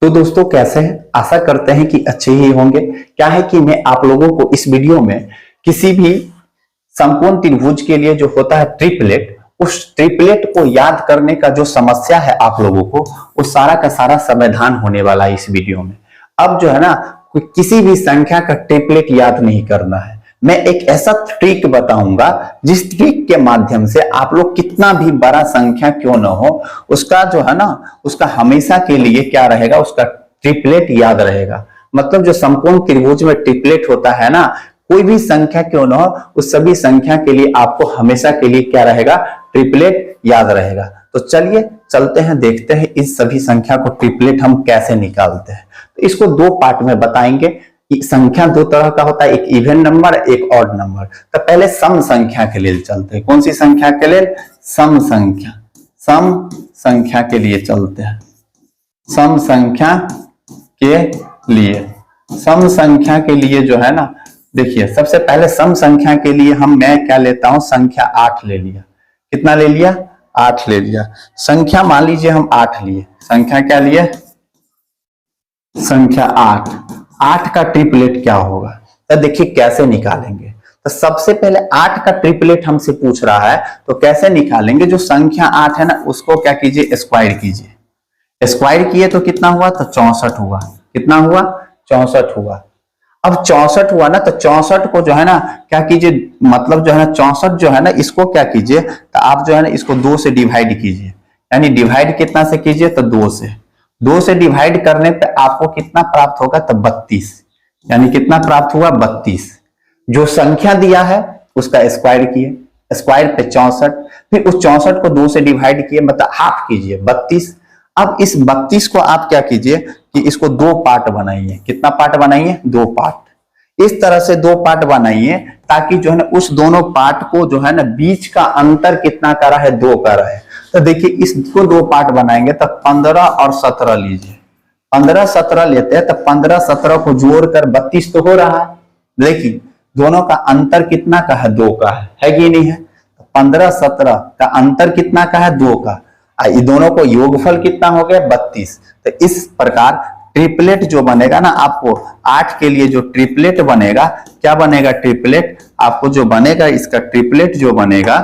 तो दोस्तों कैसे हैं? आशा करते हैं कि अच्छे ही होंगे। क्या है कि मैं आप लोगों को इस वीडियो में किसी भी समकोण त्रिभुज के लिए जो होता है ट्रिपलेट, उस ट्रिपलेट को याद करने का जो समस्या है आप लोगों को, वो सारा का सारा समाधान होने वाला है इस वीडियो में। अब जो है ना, किसी भी संख्या का ट्रिपलेट याद नहीं करना है। मैं एक ऐसा ट्रिक बताऊंगा जिस ट्रिक के माध्यम से आप लोग कितना भी बड़ा संख्या क्यों ना हो, उसका जो है ना, उसका हमेशा के लिए क्या रहेगा, उसका ट्रिपलेट याद रहेगा। मतलब जो समकोण त्रिभुज में ट्रिपलेट होता है ना, कोई भी संख्या क्यों ना हो, उस सभी संख्या के लिए आपको हमेशा के लिए क्या रहेगा, ट्रिपलेट याद रहेगा। तो चलिए चलते हैं, देखते हैं इस सभी संख्या को ट्रिपलेट हम कैसे निकालते हैं। तो इसको दो पार्ट में बताएंगे। संख्या दो तरह का होता है, एक इवन नंबर, एक ऑड नंबर। तो पहले सम संख्या के लिए चलते हैं। कौन सी संख्या के लिए? सम संख्या। सम संख्या के लिए चलते हैं। सम संख्या के लिए, सम संख्या के लिए जो है ना, देखिए सबसे पहले सम संख्या के लिए मैं क्या लेता हूं, संख्या 8 ले लिया। कितना ले लिया? 8 ले लिया। संख्या मान लीजिए हम 8 लिए। संख्या क्या लिए? संख्या 8। 8 का ट्रिपलेट क्या होगा? तो देखिए कैसे निकालेंगे। तो सबसे पहले 8 का ट्रिपलेट हमसे पूछ रहा है, तो कैसे निकालेंगे? जो संख्या 8 है ना, उसको क्या कीजिए, स्क्वायर कीजिए। स्क्वायर किए तो कितना हुआ? तो 64 हुआ। कितना हुआ? 64 हुआ। अब 64 हुआ ना, तो 64 को जो है ना क्या कीजिए, मतलब जो है ना 64 जो है ना, इसको क्या कीजिए, तो आप जो है ना इसको 2 से डिवाइड कीजिए। यानी डिवाइड कितना से कीजिए? तो 2 से। 2 से डिवाइड करने पे आपको कितना प्राप्त होगा? तो 32। यानी कितना प्राप्त हुआ? 32। जो संख्या दिया है उसका स्क्वायर किए, स्क्वायर पे 64, फिर उस 64 को 2 से डिवाइड किए, मतलब हाफ कीजिए, 32। अब इस 32 को आप क्या कीजिए कि इसको 2 पार्ट बनाइए। कितना पार्ट बनाइए? 2 पार्ट। इस तरह से 2 पार्ट बनाइए ताकि जो है ना उस दोनों पार्ट को जो है ना बीच का अंतर कितना कर रहा है? 2 कर रहा है। तो देखिए इसको 2 पार्ट बनाएंगे तो 15 और 17 लीजिए। 15 17 लेते हैं तो 15 17 को जोड़कर 32 तो हो रहा है, लेकिन दोनों का अंतर कितना का है? 2 का है कि नहीं है? 15 17 का अंतर कितना का है? 2 का। ये दोनों को योगफल कितना हो गया? 32। तो इस प्रकार ट्रिपलेट जो बनेगा ना, आपको 8 के लिए जो ट्रिपलेट बनेगा, क्या बनेगा? ट्रिपलेट आपको जो बनेगा, इसका ट्रिपलेट जो बनेगा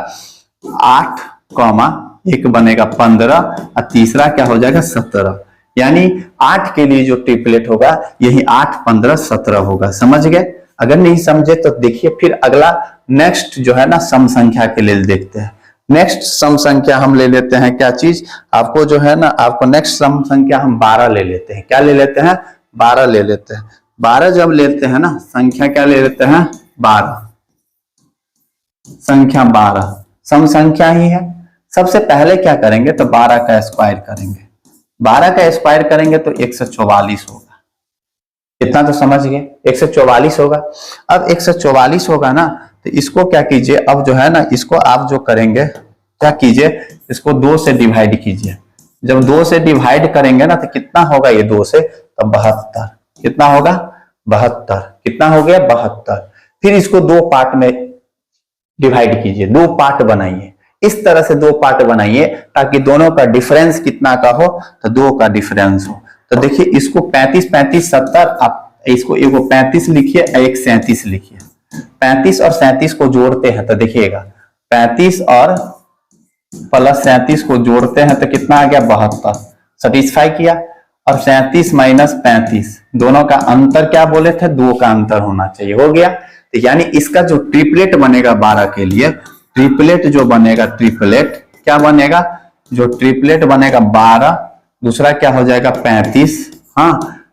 8, 1 बनेगा 15 और तीसरा क्या हो जाएगा? 17। यानी 8 के लिए जो ट्रिपलेट होगा यही 8 15 17 होगा। समझ गए? अगर नहीं समझे तो देखिए फिर अगला नेक्स्ट जो है ना सम संख्या के लिए देखते हैं। नेक्स्ट सम संख्या हम ले लेते हैं, क्या चीज आपको जो है ना, आपको नेक्स्ट सम संख्या हम 12 ले लेते हैं। क्या ले लेते हैं? 12 ले लेते हैं। 12 जब लेते हैं ना, संख्या क्या ले लेते हैं? 12। संख्या 12 सम संख्या ही है। सबसे पहले क्या करेंगे, तो 12 का स्क्वायर करेंगे। 12 का स्क्वायर करेंगे तो 144 होगा। इतना तो समझ गए, 144 होगा। अब 144 होगा ना, तो इसको क्या कीजिए, अब जो है ना इसको आप जो करेंगे, क्या कीजिए, इसको 2 से डिवाइड कीजिए। जब 2 से डिवाइड करेंगे ना तो कितना होगा ये 2 से? तो 72। कितना होगा? 72। कितना हो गया? 72। फिर इसको 2 पार्ट में डिवाइड कीजिए, 2 पार्ट बनाइए। इस तरह से 2 पार्ट बनाइए ताकि दोनों का डिफरेंस कितना का हो? तो 2 का डिफरेंस हो। तो देखिए इसको 35 35 70, आप इसको एगो 35 लिखिए, एक 37 लिखिए। 35 और 37 को जोड़ते हैं तो देखिएगा 35 और प्लस 37 को जोड़ते हैं तो कितना आ गया? 72। सेटिस्फाई किया। और 37 माइनस 35, दोनों का अंतर क्या बोले थे? 2 का अंतर होना चाहिए। हो गया। तो यानी इसका जो ट्रिपलेट बनेगा 12 के लिए, ट्रिपलेट जो बनेगा, ट्रिपलेट क्या बनेगा? जो ट्रिपलेट बनेगा 12, दूसरा क्या हो जाएगा? 35, हाँ,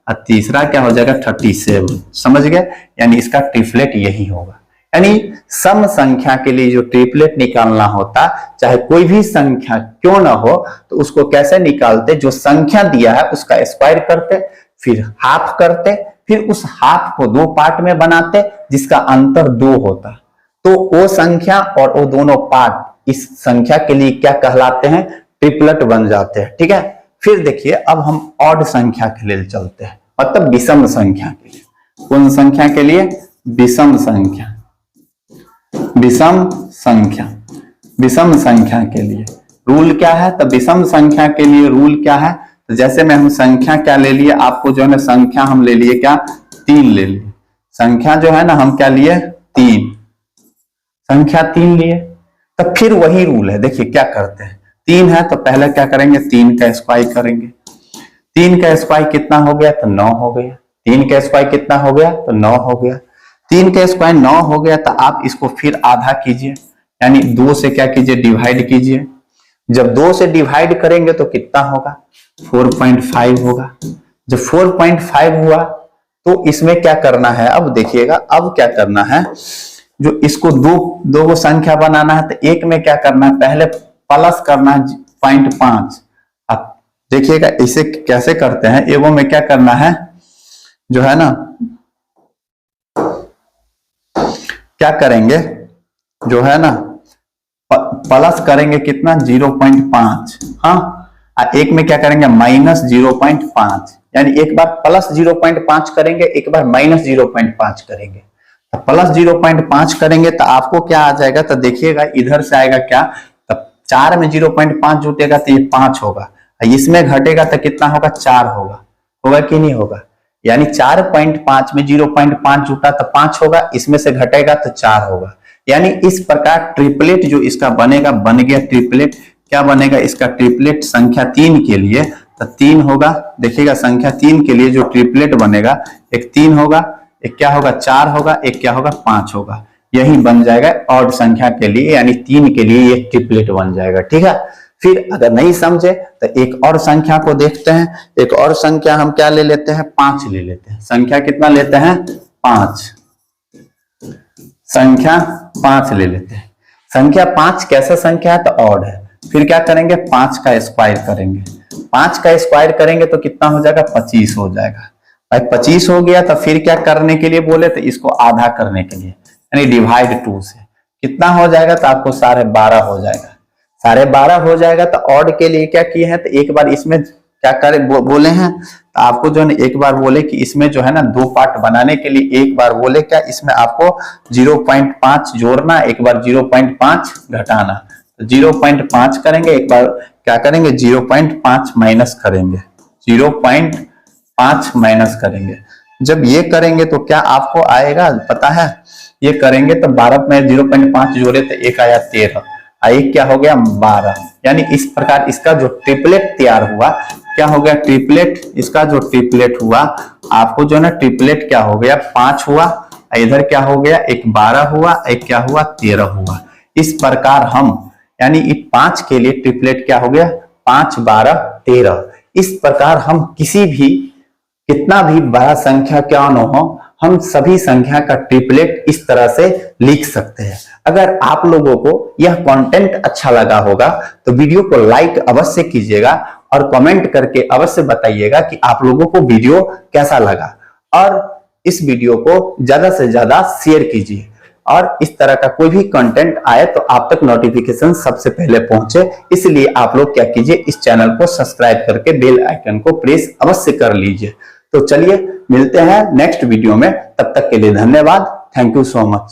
और तीसरा क्या हो जाएगा? 37। समझ गए? यानी इसका ट्रिपलेट यही होगा। यानी सम संख्या के लिए जो ट्रिपलेट निकालना होता, चाहे कोई भी संख्या क्यों ना हो, तो उसको कैसे निकालते? जो संख्या दिया है उसका स्क्वायर करते, फिर हाफ करते, फिर उस हाफ को 2 पार्ट में बनाते जिसका अंतर 2 होता। तो वो संख्या और वो दोनों पार्ट इस संख्या के लिए क्या कहलाते हैं? ट्रिपलेट बन जाते हैं। ठीक है। फिर देखिए अब हम ऑड संख्या के लिए चलते हैं, मतलब विषम संख्या के लिए। कौन संख्या के लिए? विषम संख्या। विषम संख्या, विषम संख्या के लिए रूल क्या है? तो विषम संख्या के लिए रूल क्या है? तो जैसे में हम संख्या क्या ले लिए, आपको जो है ना संख्या हम ले लिए क्या, 3 ले लिए। संख्या जो है ना हम क्या लिए, 3, संख्या 3 लिए। तो फिर वही रूल है, देखिए क्या करते हैं, 3 है तो पहले क्या करेंगे, 3 का स्क्वायर करेंगे। 3 का स्क्वायर कितना हो गया, तो 9 हो गया। 3 का स्क्वायर कितना हो गया, तो 9 हो गया। 3 का स्क्वायर 9 हो गया, तो आप इसको फिर आधा कीजिए, यानी 2 से क्या कीजिए, डिवाइड कीजिए। जब 2 से डिवाइड करेंगे तो कितना होगा, 4.5 होगा। जब 4.5 हुआ तो इसमें क्या करना है, अब देखिएगा, अब क्या करना है, जो इसको दो को संख्या बनाना है, तो एक में क्या करना है, पहले प्लस करना है 0.5। अब देखिएगा इसे कैसे करते हैं, एगो में क्या करना है, जो है ना क्या करेंगे, जो है ना प्लस करेंगे कितना, 0.5। हाँ, एक में क्या करेंगे, -0.5, यानी एक बार प्लस 0.5 करेंगे, एक बार -0.5 करेंगे। तो प्लस 0.5 करेंगे तो आपको क्या आ जाएगा, तो देखिएगा इधर से आएगा क्या, तो 4 में 0.5 जुटेगा तो ये 5 होगा, इसमें घटेगा तो कितना होगा, 4 होगा। होगा कि नहीं होगा, यानी 4.5 में 0.5 जुटा तो 5 होगा, इसमें से घटेगा तो 4 होगा। यानी इस प्रकार ट्रिपलेट जो इसका बनेगा, बन गया ट्रिपलेट। क्या बनेगा इसका ट्रिपलेट, संख्या 3 के लिए तो 3 होगा। देखिएगा संख्या 3 के लिए जो ट्रिपलेट बनेगा, एक 3 होगा, एक क्या होगा, 4 होगा, एक क्या होगा, 5 होगा। यही बन जाएगा ऑड संख्या के लिए, यानी 3 के लिए ये ट्रिपलेट बन जाएगा। ठीक है, फिर अगर नहीं समझे तो एक और संख्या को देखते हैं। एक और संख्या हम क्या ले लेते हैं, 5 ले लेते हैं। संख्या कितना लेते हैं, 5। संख्या 5 ले लेते हैं। संख्या 5 कैसा संख्या है, तो ऑड है। फिर क्या करेंगे, 5 का स्क्वायर करेंगे। 5 का स्क्वायर करेंगे तो कितना हो जाएगा, 25 हो जाएगा। भाई 25 हो गया तो फिर क्या करने के लिए बोले, तो इसको आधा करने के लिए, यानी डिवाइड 2 से कितना हो जाएगा, तो आपको 12.5 हो जाएगा। 12.5 हो जाएगा। तो ऑड के लिए क्या किए हैं, तो एक बार इसमें क्या करें बोले हैं, तो आपको जो है एक बार बोले कि इसमें जो है ना 2 पार्ट बनाने के लिए, एक बार बोले क्या, इसमें आपको 0.5 जोड़ना, एक बार 0.5 घटाना। तो 0.5 करेंगे, एक बार क्या करेंगे, 0.5 माइनस करेंगे, 0.5 माइनस करेंगे। जब ये करेंगे तो क्या आपको आएगा पता है, ये करेंगे तो 12 में 0.5 जोड़े तो एक आया 13, एक क्या हो गया, 12। यानी इस प्रकार इसका जो ट्रिपलेट तैयार हुआ, क्या हो गया, ट्रिपलेट। इसका जो ट्रिपलेट हुआ, आपको जो है ना ट्रिपलेट क्या हो गया, 5 हुआ, इधर क्या हो गया, एक 12 हुआ, एक क्या हुआ, 13 हुआ। इस प्रकार हम, यानी 5 के लिए ट्रिपलेट क्या हो गया, 5, 12, 13। इस प्रकार हम किसी भी, कितना भी बड़ा संख्या क्या न हो, हम सभी संख्या का ट्रिपलेट इस तरह से लिख सकते हैं। अगर आप लोगों को यह कंटेंट अच्छा लगा होगा तो वीडियो को लाइक अवश्य कीजिएगा और कमेंट करके अवश्य बताइएगा कि आप लोगों को वीडियो कैसा लगा, और इस वीडियो को ज्यादा से ज्यादा शेयर कीजिए, और इस तरह का कोई भी कंटेंट आए तो आप तक नोटिफिकेशन सबसे पहले पहुंचे। इसलिए आप लोग क्या कीजिए, इस चैनल को सब्सक्राइब करके बेल आइकन को प्रेस अवश्य कर लीजिए। तो चलिए मिलते हैं नेक्स्ट वीडियो में, तब तक के लिए धन्यवाद। Thank you so much.